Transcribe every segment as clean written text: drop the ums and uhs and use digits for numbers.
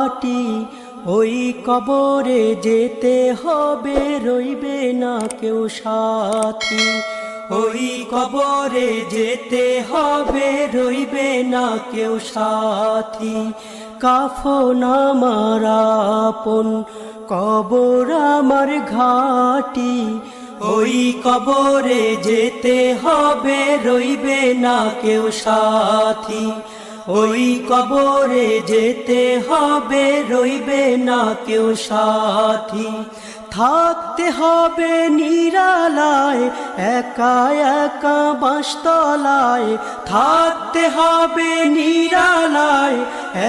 ঘাটি, ওই কবরে যেতে হবে, রইবে না কেউ সাথী। ওই কবরে যেতে হবে, রইবে না কেউ সাথী। কাফন আমার আপন, কবর আমার ঘাটি, ওই কবরে যেতে হবে, রইবে না কেউ সাথী। ওই কবরে যেতে হবে, রইবে না কেউ সাথী। থাকতে হবে নিরালায়, একা একা বাঁশতলায়। থাকতে হবে নিরালায়,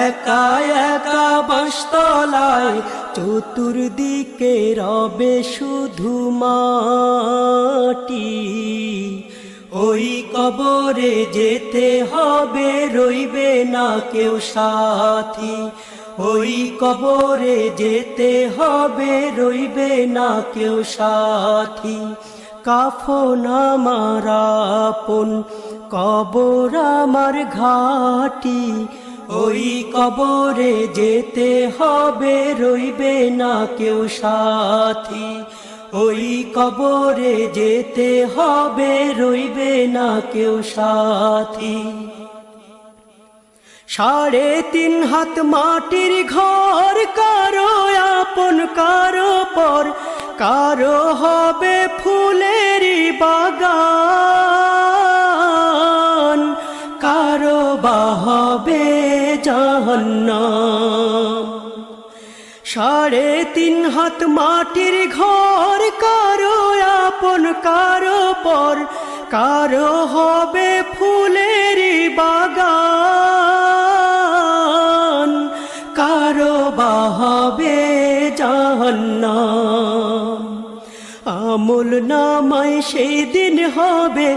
একা একা বাঁশতলায়। চতুর্দিকে রবে শুধু মাটি, ওই কবরে যেতে হবে, রইবে না কেউ সাথী। ওই কবরে যেতে হবে, রইবে না কেউ সাথী। কাফন আমার আপন, কবর আমার ঘাটি, ওই কবরে যেতে হবে, রইবে না কেউ সাথী। ওই কবরে যেতে হবে, রইবে না কেউ সাথী। 3.5 হাত মাটির ঘর, কারো আপন কারো পর, কারো হবে ফুলেরই বাগান, কারো বা হবে জাহান্নাম। 3.5 হাত মাটির ঘর, কারো আপন কারো পর, কারো হবে ফুলেরই বাগান, কারো বা হবে জাহান্নাম। আমল নামায় সেদিন হবে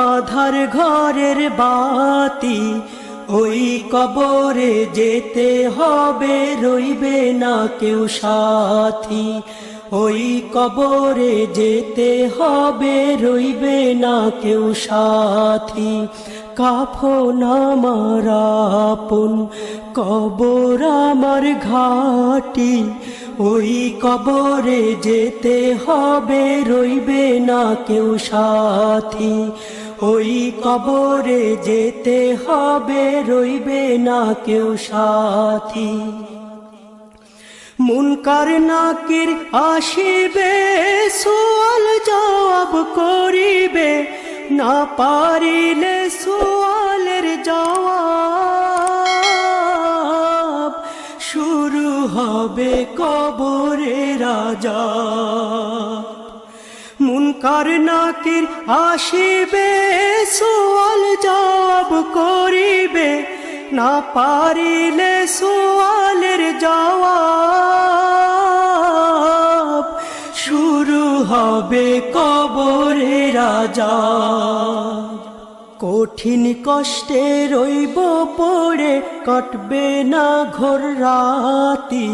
আধার ঘরের বাতি, ওই কবরে যেতে হবে, রইবে না কেউ সাথী। ওই কবরে যেতে হবে, রইবে না কেউ সাথী। কাফন আমার আপন, কবর আমার ঘাটি, ওই কবরে যেতে হবে, রইবে না কেউ সাথী। ওই কবরে যেতে হবে, রইবে না কেউ সাথী। মুনকার নাকির আসিবে, সুয়াল জবাব করিবে, না পারিলে সুয়ালের জবাব। শুরু হবে কবরের আযাব। মুনকার নাকির আসিবে, সুয়াল জবাব করিবে, না পারিলে সুয়ালের জবাব। শুরু হবে কবরের আযাব। কঠিন কষ্টে রইব পড়ে, কাটবে না ঘোর রাতি,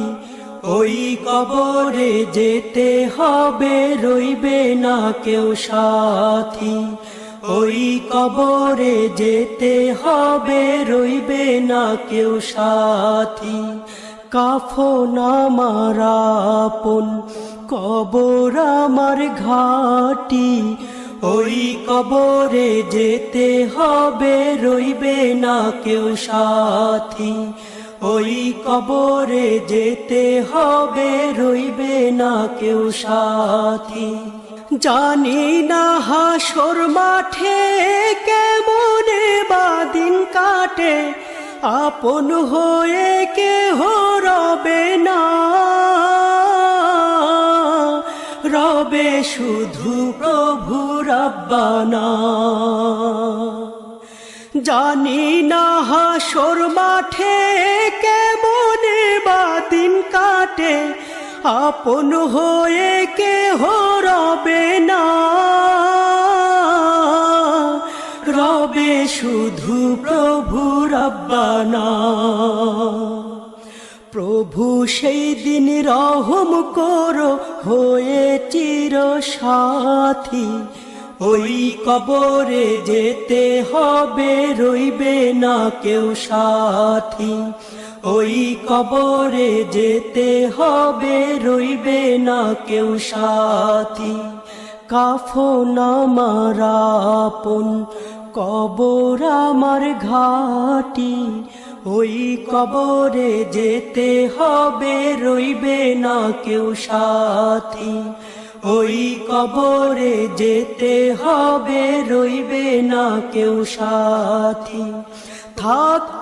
ওই কবরে যেতে হবে, রইবে না কেউ সাথী। ওই কবরে যেতে হবে, রইবে না কেউ সাথী। কাফন আমার আপন, কবর আমার ঘাটি, ওই কবরে যেতে হবে, রইবে না কেউ সাথী। ওই কবরে যেতে হবে, রইবে না কেউ সাথী। জানি না হাসর মাঠে কেমনে বা দিন কাটে, আপন হয়ে কেহ রবে না, রবে শুধু প্রভু রব্বানা। জানি না হাসর মাঠে কেমনে বা দিন কাটে, আপন হয়ে কেহ রবে না, রবে শুধু প্রভু রব্বানা। প্রভু সেই দিন রহম করো হয়ে চির সাথী, ওই কবরে যেতে হবে, রইবে না কেউ সাথী। ওই কবরে যেতে হবে, রইবে না কেউ সাথী। কাফন আমার আপন, কবর আমার ঘাটি। ওই কবরে যেতে হবে, রইবে না কেউ সাথী। ওই কবরে যেতে হবে, রইবে না কেউ সাথী। থাকতে